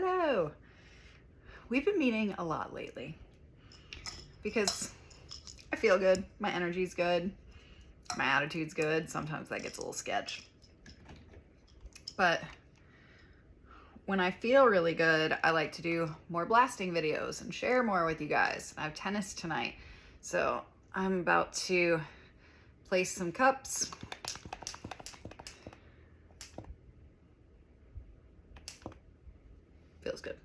Hello. We've been meeting a lot lately because I feel good, my energy's good, my attitude's good. Sometimes that gets a little sketch. But when I feel really good, I like to do more blasting videos and share more with you guys. I have tennis tonight, so I'm about to place some cups. Feels good.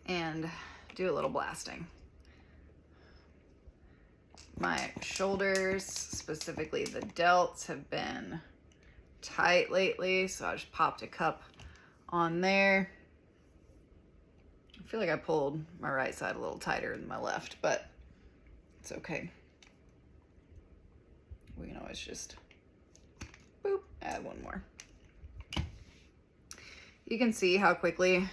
And do a little blasting. My shoulders, specifically the delts, have been tight lately, so I just popped a cup on there. I feel like I pulled my right side a little tighter than my left, but it's okay. We can always just boop, add one more. You can see how quickly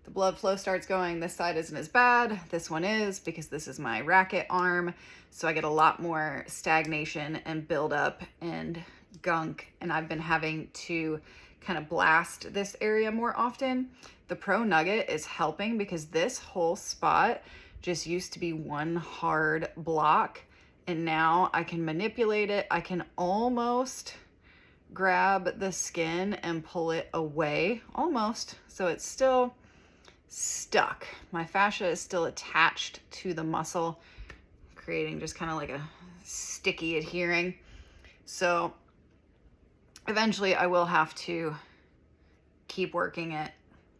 the blood flow starts going. This side isn't as bad. This one is, because this is my racket arm. So I get a lot more stagnation and buildup and gunk. And I've been having to kind of blast this area more often. The Pro Nugget is helping because this whole spot just used to be one hard block. And now I can manipulate it. I can almost grab the skin and pull it away, almost. So it's still stuck. My fascia is still attached to the muscle, creating just kind of like a sticky adhering. So eventually I will have to keep working it.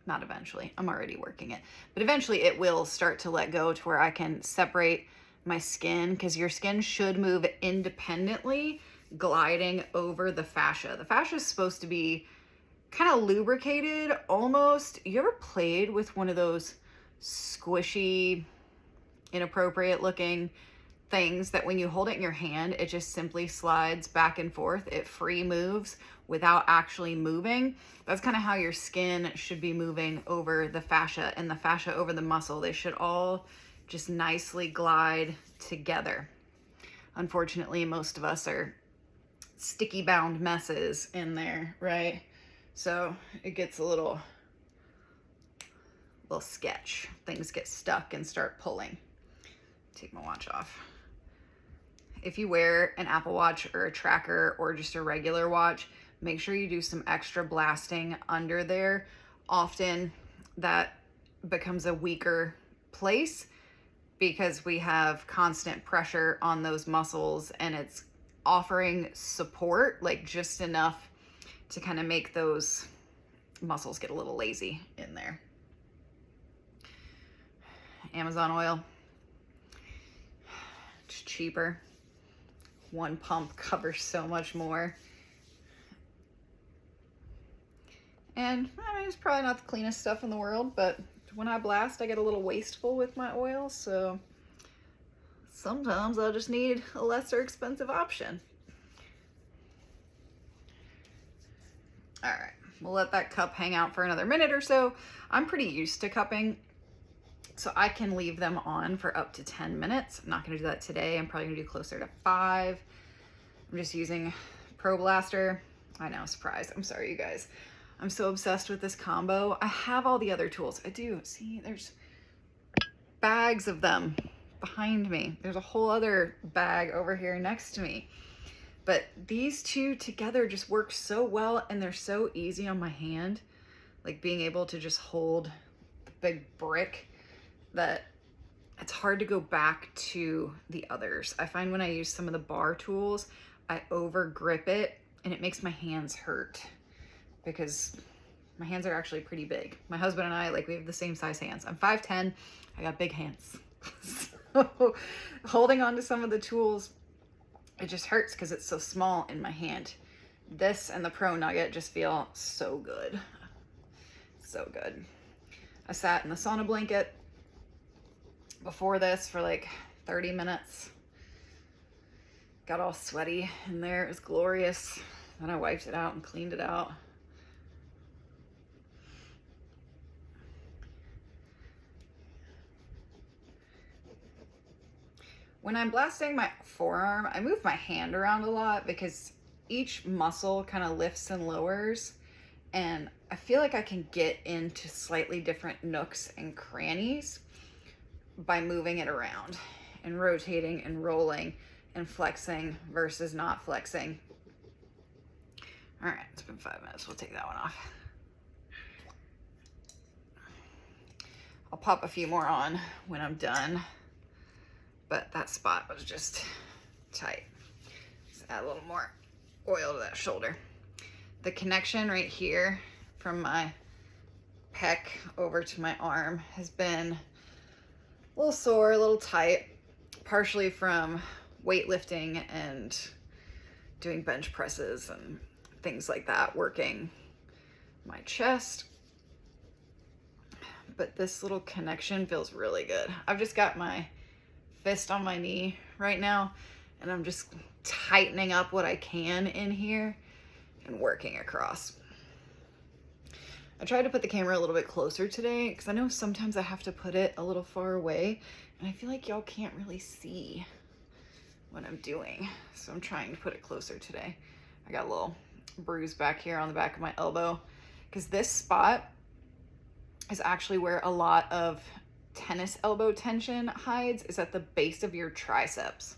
Not eventually, I'm already working it, but eventually it will start to let go to where I can separate my skin, because your skin should move independently, gliding over the fascia. The fascia is supposed to be kind of lubricated almost. You ever played with one of those squishy, inappropriate looking things that when you hold it in your hand, it just simply slides back and forth? It free moves without actually moving. That's kind of how your skin should be moving over the fascia, and the fascia over the muscle. They should all just nicely glide together. Unfortunately, most of us are sticky bound messes in there, right? So it gets a little sketch. Things get stuck and start pulling. Take my watch off. If you wear an Apple Watch or a tracker or just a regular watch, make sure you do some extra blasting under there. Often that becomes a weaker place because we have constant pressure on those muscles, and it's offering support, like just enough to kind of make those muscles get a little lazy in there. Amazon oil. It's cheaper. One pump covers so much more. And I mean, it's probably not the cleanest stuff in the world, but when I blast, I get a little wasteful with my oil, so sometimes I'll just need a lesser expensive option. All right, we'll let that cup hang out for another minute or so. I'm pretty used to cupping, so I can leave them on for up to 10 minutes. I'm not gonna do that today. I'm probably gonna do closer to 5. I'm just using Pro Blaster. I know, surprise. I'm sorry, you guys. I'm so obsessed with this combo. I have all the other tools. I do. See, there's bags of them behind me. There's a whole other bag over here next to me. But these two together just work so well, and they're so easy on my hand. Like being able to just hold the big brick, that it's hard to go back to the others. I find when I use some of the bar tools, I over grip it and it makes my hands hurt because my hands are actually pretty big. My husband and I, like, we have the same size hands. I'm 5'10", I got big hands. So holding on to some of the tools, it just hurts because it's so small in my hand. This and the Pro Nugget just feel so good. So good. I sat in the sauna blanket before this for like 30 minutes. Got all sweaty in there. It was glorious. Then I wiped it out and cleaned it out. When I'm blasting my forearm, I move my hand around a lot because each muscle kind of lifts and lowers, and I feel like I can get into slightly different nooks and crannies by moving it around and rotating and rolling and flexing versus not flexing. All right, it's been 5 minutes. We'll take that one off. I'll pop a few more on when I'm done, but that spot was just tight. Let's add a little more oil to that shoulder. The connection right here from my pec over to my arm has been a little sore, a little tight, partially from weightlifting and doing bench presses and things like that, working my chest. But this little connection feels really good. I've just got my fist on my knee right now, and I'm just tightening up what I can in here and working across. I tried to put the camera a little bit closer today because I know sometimes I have to put it a little far away, and I feel like y'all can't really see what I'm doing. So I'm trying to put it closer today. I got a little bruise back here on the back of my elbow because this spot is actually where a lot of tennis elbow tension hides, is at the base of your triceps.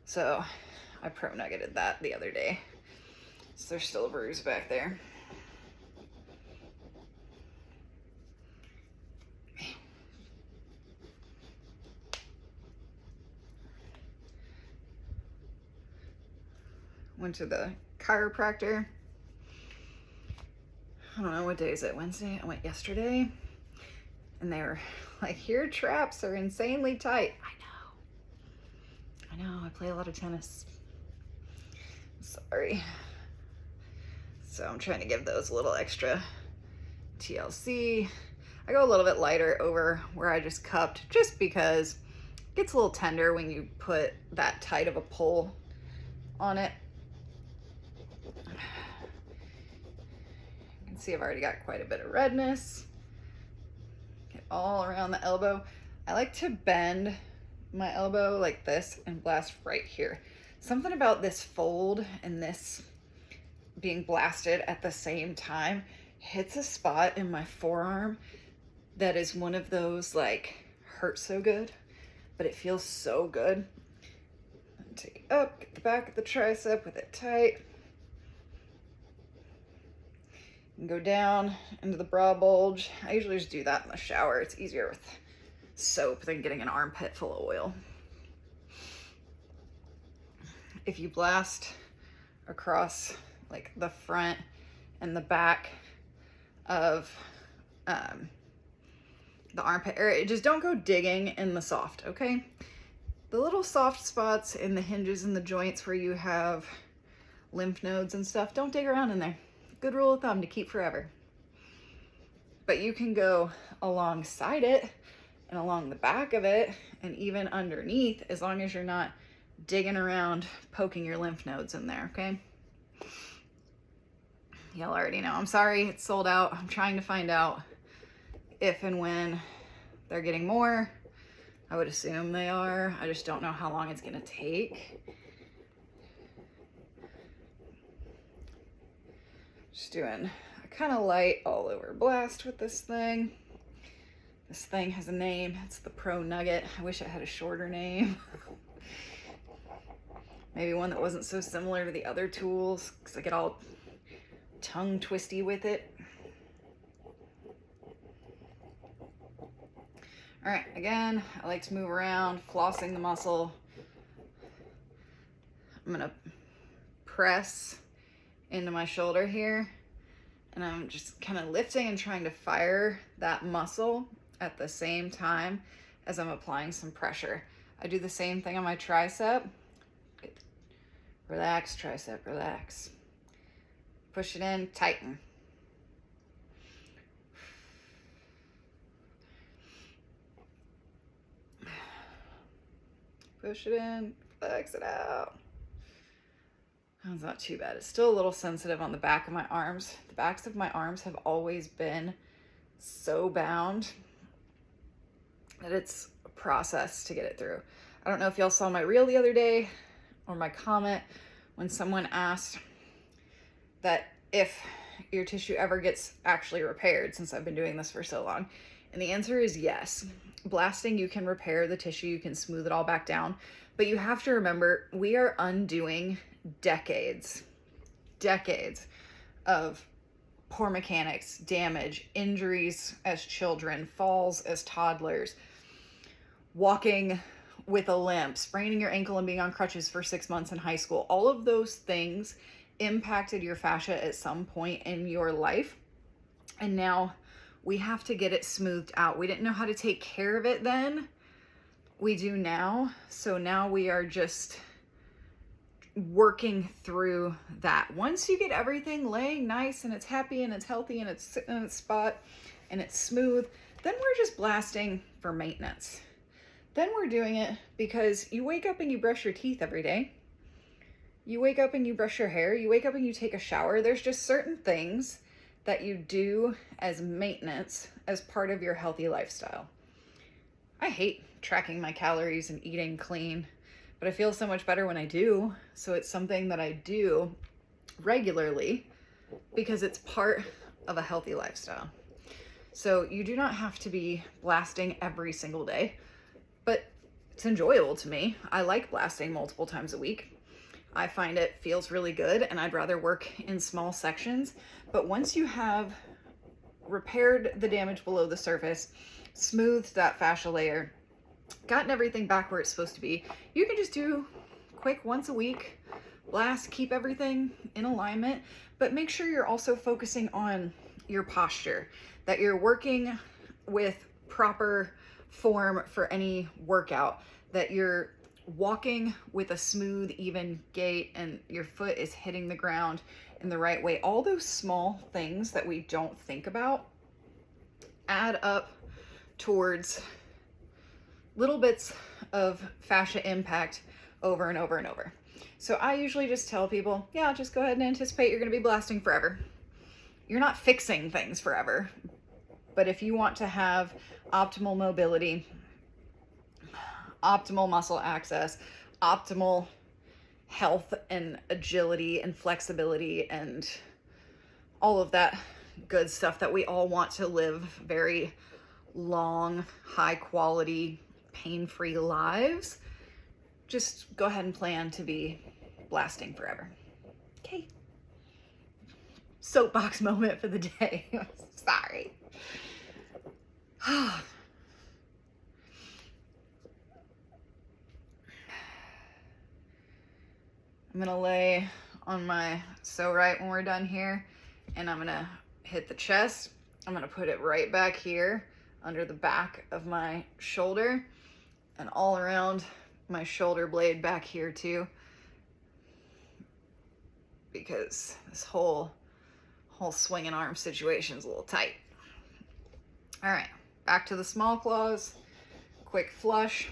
So I pro nuggeted that the other day. So there's still a bruise back there. Went to the chiropractor. I don't know, what day is it? Wednesday? I went yesterday, and they were like, your traps are insanely tight. I know, I play a lot of tennis. Sorry. So I'm trying to give those a little extra TLC. I go a little bit lighter over where I just cupped, just because it gets a little tender when you put that tight of a pull on it. You can see I've already got quite a bit of redness. Get all around the elbow. I like to bend my elbow like this and blast right here. Something about this fold and this being blasted at the same time hits a spot in my forearm that is one of those, like, hurt so good, but it feels so good. Take it up, get the back of the tricep with it tight. And go down into the bra bulge. I usually just do that in the shower. It's easier with soap than getting an armpit full of oil. If you blast across like the front and the back of the armpit area, just don't go digging in the soft, okay? The little soft spots in the hinges and the joints where you have lymph nodes and stuff, don't dig around in there. Good rule of thumb to keep forever. But you can go alongside it and along the back of it and even underneath, as long as you're not digging around, poking your lymph nodes in there, okay? Y'all already know. I'm sorry, it's sold out. I'm trying to find out if and when they're getting more. I would assume they are. I just don't know how long it's gonna take. Just doing a kind of light all over blast with this thing. This thing has a name. It's the Pro Nugget. I wish it had a shorter name. Maybe one that wasn't so similar to the other tools, because I get all tongue twisty with it. All right, again, I like to move around, flossing the muscle. I'm gonna press into my shoulder here, and I'm just kind of lifting and trying to fire that muscle at the same time as I'm applying some pressure. I do the same thing on my tricep. Relax, tricep, relax. Push it in, tighten. Push it in, flex it out. That's not too bad. It's still a little sensitive on the back of my arms. The backs of my arms have always been so bound that it's a process to get it through. I don't know if y'all saw my reel the other day or my comment when someone asks that if your tissue ever gets actually repaired, since I've been doing this for so long. And the answer is yes. Blasting, you can repair the tissue, you can smooth it all back down, but you have to remember we are undoing decades of poor mechanics, damage, injuries as children, falls as toddlers, walking with a limp, spraining your ankle and being on crutches for 6 months in high school. All of those things impacted your fascia at some point in your life. And now we have to get it smoothed out. We didn't know how to take care of it then. We do now. So now we are just working through that. Once you get everything laying nice and it's happy and it's healthy and it's sitting in its spot and it's smooth, then we're just blasting for maintenance. Then we're doing it because you wake up and you brush your teeth every day. You wake up and you brush your hair. You wake up and you take a shower. There's just certain things that you do as maintenance as part of your healthy lifestyle. I hate tracking my calories and eating clean, but I feel so much better when I do. So it's something that I do regularly because it's part of a healthy lifestyle. So you do not have to be blasting every single day, but it's enjoyable to me. I like blasting multiple times a week. I find it feels really good, and I'd rather work in small sections. But once you have repaired the damage below the surface, smoothed that fascia layer, gotten everything back where it's supposed to be, you can just do quick once a week, blast, keep everything in alignment, but make sure you're also focusing on your posture, that you're working with proper form for any workout, that you're walking with a smooth, even gait, and your foot is hitting the ground in the right way. All those small things that we don't think about add up towards little bits of fascia impact over and over and over. So I usually just tell people, yeah, just go ahead and anticipate you're going to be blasting forever. You're not fixing things forever, but if you want to have optimal mobility, optimal muscle access, optimal health and agility and flexibility and all of that good stuff that we all want to live very long, high quality, pain-free lives, just go ahead and plan to be blasting forever. Okay. Soapbox moment for the day. Sorry. I'm gonna lay on my PsoRite when we're done here, and I'm gonna hit the chest. I'm gonna put it right back here under the back of my shoulder and all around my shoulder blade back here too, because this whole swinging arm situation is a little tight. All right, back to the small claws, quick flush.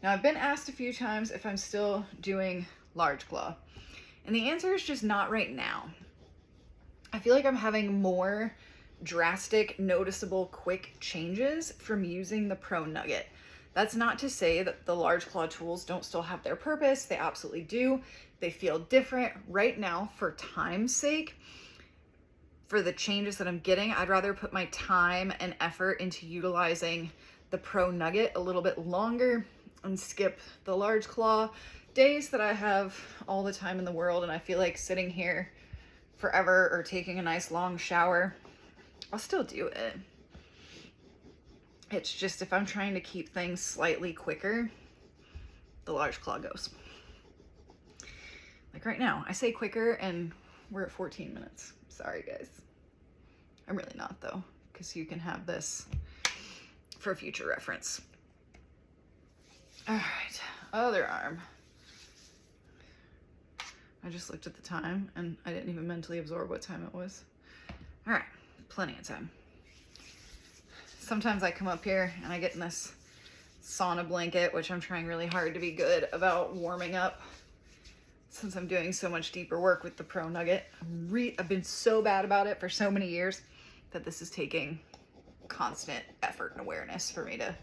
Now I've been asked a few times if I'm still doing large claw, and the answer is just not right now. I feel like I'm having more drastic, noticeable, quick changes from using the Pro Nugget. That's not to say that the large claw tools don't still have their purpose. They absolutely do. They feel different right now. For time's sake, for the changes that I'm getting, I'd rather put my time and effort into utilizing the Pro Nugget a little bit longer and skip the large claw days that I have all the time in the world and I feel like sitting here forever or taking a nice long shower. I'll still do it. It's just if I'm trying to keep things slightly quicker, the large claw goes. Like right now, I say quicker and we're at 14 minutes. Sorry guys. I'm really not though, because you can have this for future reference. All right, other arm. I just looked at the time and I didn't even mentally absorb what time it was. All right, plenty of time. Sometimes I come up here and I get in this sauna blanket, which I'm trying really hard to be good about warming up since I'm doing so much deeper work with the Pro Nugget. I've been so bad about it for so many years that this is taking constant effort and awareness for me to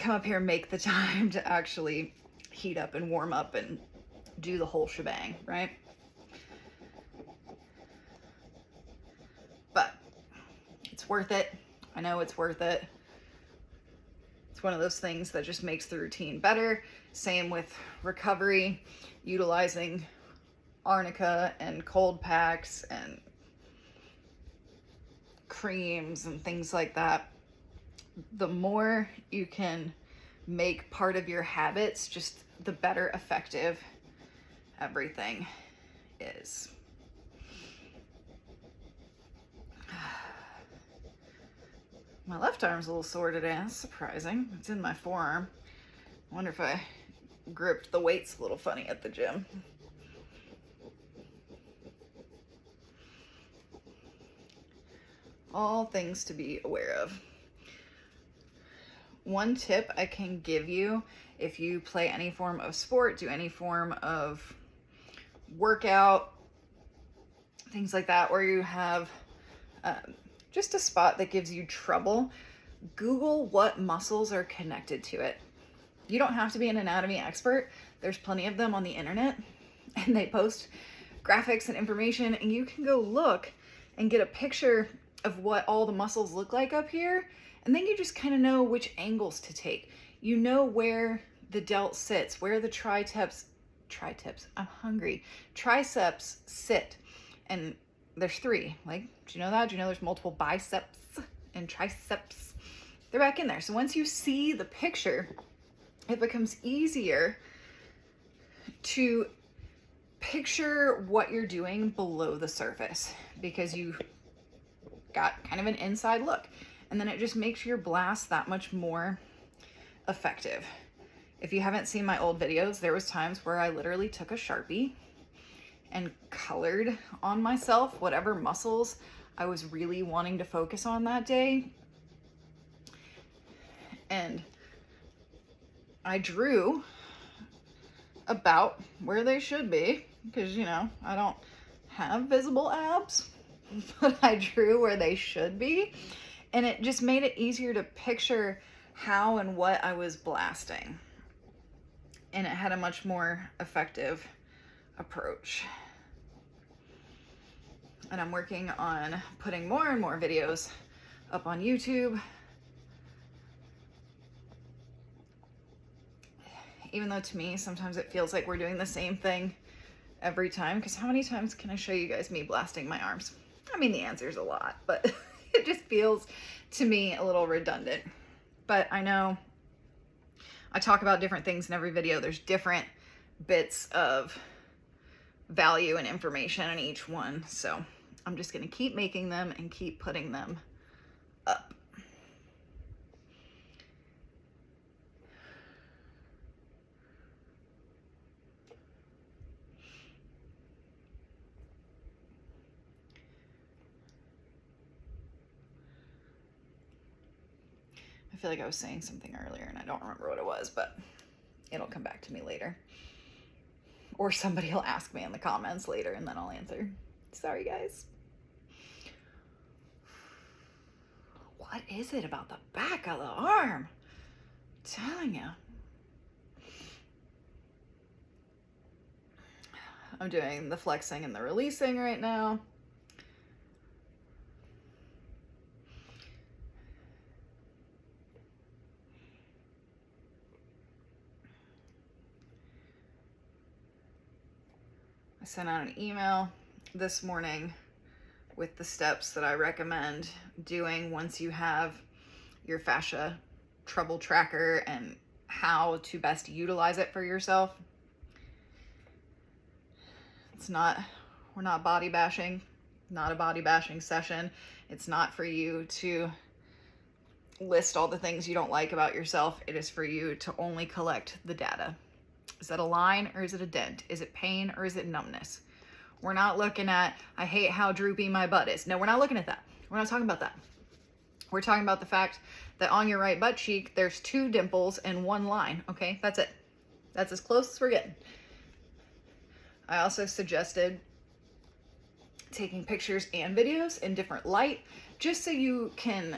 come up here and make the time to actually heat up and warm up and do the whole shebang, right? But it's worth it. I know it's worth it. It's one of those things that just makes the routine better. Same with recovery, utilizing arnica and cold packs and creams and things like that. The more you can make part of your habits, just the better effective everything is. My left arm's a little sore today. That's surprising. It's in my forearm. I wonder if I gripped the weights a little funny at the gym. All things to be aware of. One tip I can give you if you play any form of sport, do any form of workout, things like that, or you have just a spot that gives you trouble, Google what muscles are connected to it. You don't have to be an anatomy expert. There's plenty of them on the internet, and they post graphics and information, and you can go look and get a picture of what all the muscles look like up here, and then you just kind of know which angles to take. You know where the delt sits, where the triceps, I'm hungry, triceps sit, and there's 3. Like, do you know that? Do you know there's multiple biceps and triceps? They're back in there. So once you see the picture, it becomes easier to picture what you're doing below the surface because you got kind of an inside look. And then it just makes your blast that much more effective. If you haven't seen my old videos, there was times where I literally took a Sharpie and colored on myself whatever muscles I was really wanting to focus on that day. And I drew about where they should be because, you know, I don't have visible abs, but I drew where they should be. And it just made it easier to picture how and what I was blasting. And it had a much more effective approach. And I'm working on putting more and more videos up on YouTube. Even though to me, sometimes it feels like we're doing the same thing every time. Because how many times can I show you guys me blasting my arms? I mean, the answer is a lot, but it just feels to me a little redundant. But I know I talk about different things in every video. There's different bits of value and information in each one. So I'm just going to keep making them and keep putting them up. I feel like I was saying something earlier and I don't remember what it was, but it'll come back to me later. Or somebody will ask me in the comments later and then I'll answer. Sorry, guys. What is it about the back of the arm? I'm telling you. I'm doing the flexing and the releasing right now. I sent out an email this morning with the steps that I recommend doing once you have your fascia trouble tracker and how to best utilize it for yourself. We're not body bashing, not a body bashing session. It's not for you to list all the things you don't like about yourself. It is for you to only collect the data. Is that a line or is it a dent? Is it pain or is it numbness? We're not looking at, I hate how droopy my butt is. No, we're not looking at that. We're not talking about that. We're talking about the fact that on your right butt cheek, there's 2 dimples and 1 line. Okay, that's it. That's as close as we're getting. I also suggested taking pictures and videos in different light, just so you can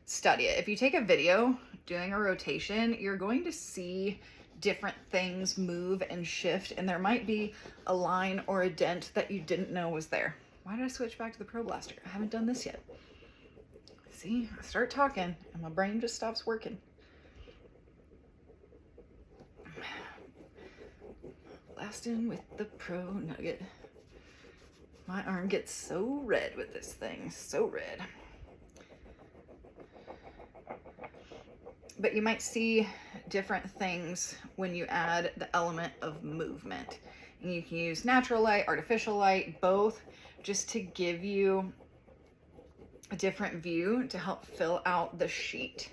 study it. If you take a video doing a rotation, you're going to see different things move and shift, and there might be a line or a dent that you didn't know was there. Why did I switch back to the Pro Blaster? I haven't done this yet. See, I start talking and my brain just stops working. Blasting with the Pro Nugget. My arm gets so red with this thing, so red. But you might see different things when you add the element of movement. And you can use natural light, artificial light, both, just to give you a different view to help fill out the sheet.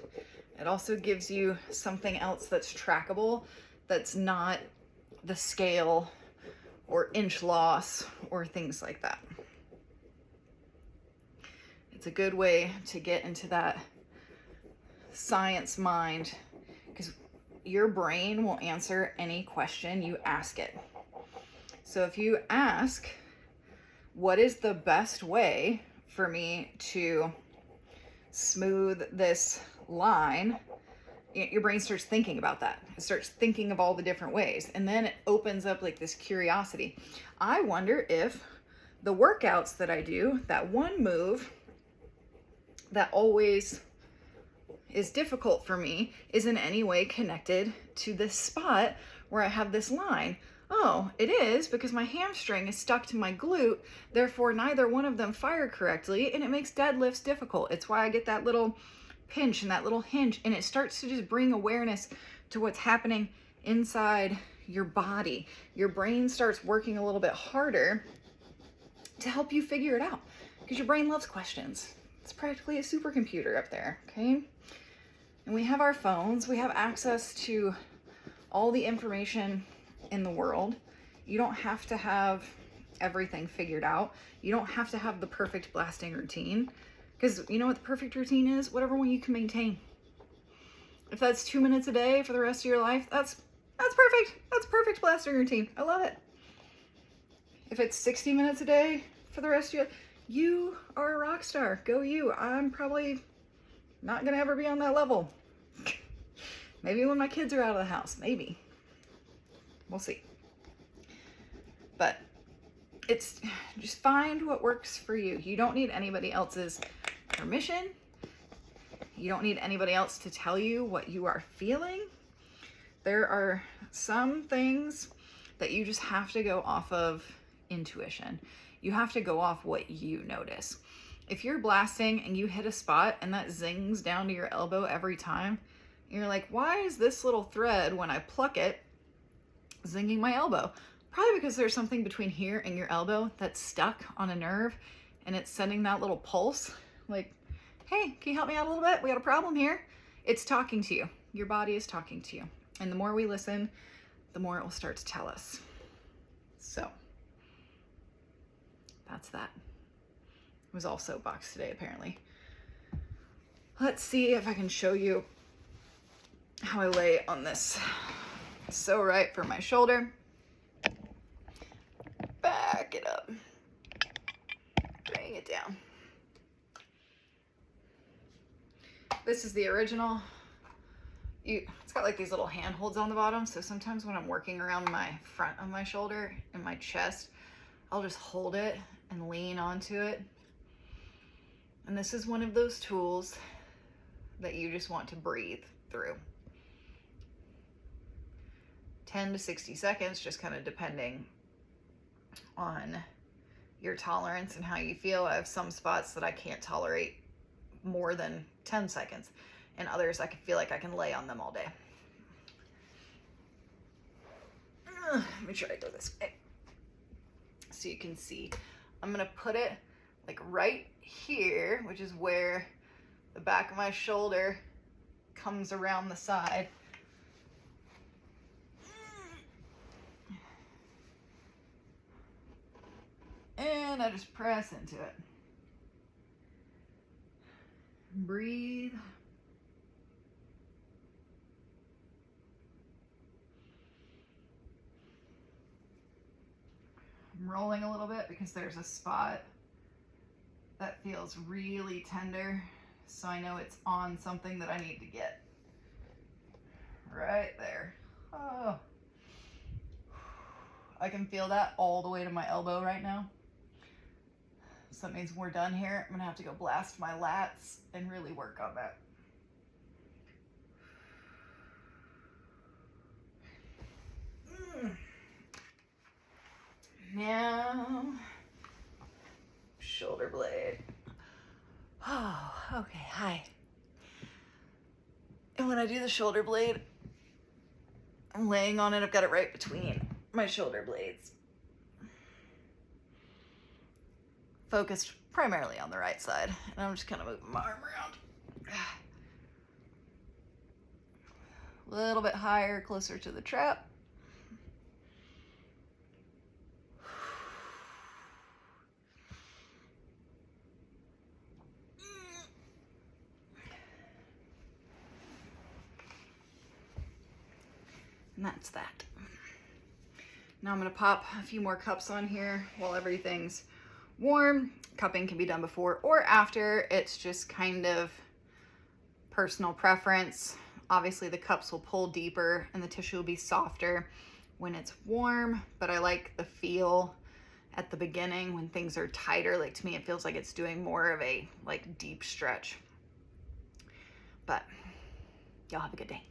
It also gives you something else that's trackable, that's not the scale or inch loss or things like that. It's a good way to get into that science mind, because your brain will answer any question you ask it. So if you ask, what is the best way for me to smooth this line, your brain starts thinking about that. It starts thinking of all the different ways, and then it opens up like this curiosity. I wonder if the workouts that I do, that one move that always is difficult for me, is in any way connected to this spot where I have this line. Oh, it is, because my hamstring is stuck to my glute, therefore neither one of them fire correctly, and it makes deadlifts difficult. It's why I get that little pinch and that little hinge, and it starts to just bring awareness to what's happening inside your body. Your brain starts working a little bit harder to help you figure it out, because your brain loves questions. It's practically a supercomputer up there, okay? And we have our phones. We have access to all the information in the world. You don't have to have everything figured out. You don't have to have the perfect blasting routine, because you know what the perfect routine is? Whatever one you can maintain. If that's 2 minutes a day for the rest of your life, that's perfect. That's perfect blasting routine. I love it. If it's 60 minutes a day for the rest of your life, you are a rock star. Go you. I'm probably not gonna ever be on that level. Maybe when my kids are out of the house, maybe. We'll see. But it's just find what works for you. You don't need anybody else's permission. You don't need anybody else to tell you what you are feeling. There are some things that you just have to go off of intuition. You have to go off what you notice. If you're blasting and you hit a spot and that zings down to your elbow every time, and you're like, why is this little thread, when I pluck it, zinging my elbow? Probably because there's something between here and your elbow that's stuck on a nerve, and it's sending that little pulse like, hey, can you help me out a little bit? We got a problem here. It's talking to you. Your body is talking to you. And the more we listen, the more it will start to tell us. So that's that. It was all soapbox today, apparently. Let's see if I can show you how I lay on this PsoRite for my shoulder. Back it up. Bring it down. This is the original. It's got like these little handholds on the bottom, so sometimes when I'm working around my front of my shoulder and my chest, I'll just hold it and lean onto it. And this is one of those tools that you just want to breathe through. 10 to 60 seconds, just kind of depending on your tolerance and how you feel. I have some spots that I can't tolerate more than 10 seconds, and others I can feel like I can lay on them all day. Let me try to go this way so you can see. I'm gonna put it like right here, which is where the back of my shoulder comes around the side. And I just press into it. Breathe. I'm rolling a little bit because there's a spot that feels really tender, so I know it's on something that I need to get. Right there. Oh. I can feel that all the way to my elbow right now. So that means we're done here. I'm gonna have to go blast my lats and really work on that. Now, shoulder blade. Oh, okay, hi. And when I do the shoulder blade, I'm laying on it. I've got it right between my shoulder blades. Focused primarily on the right side. And I'm just kind of moving my arm around. A little bit higher, closer to the trap. And that's that. Now I'm gonna pop a few more cups on here while everything's warm. Cupping can be done before or after. It's just kind of personal preference. Obviously the cups will pull deeper and the tissue will be softer when it's warm, but I like the feel at the beginning when things are tighter. Like, to me, it feels like it's doing more of a like deep stretch. But y'all have a good day.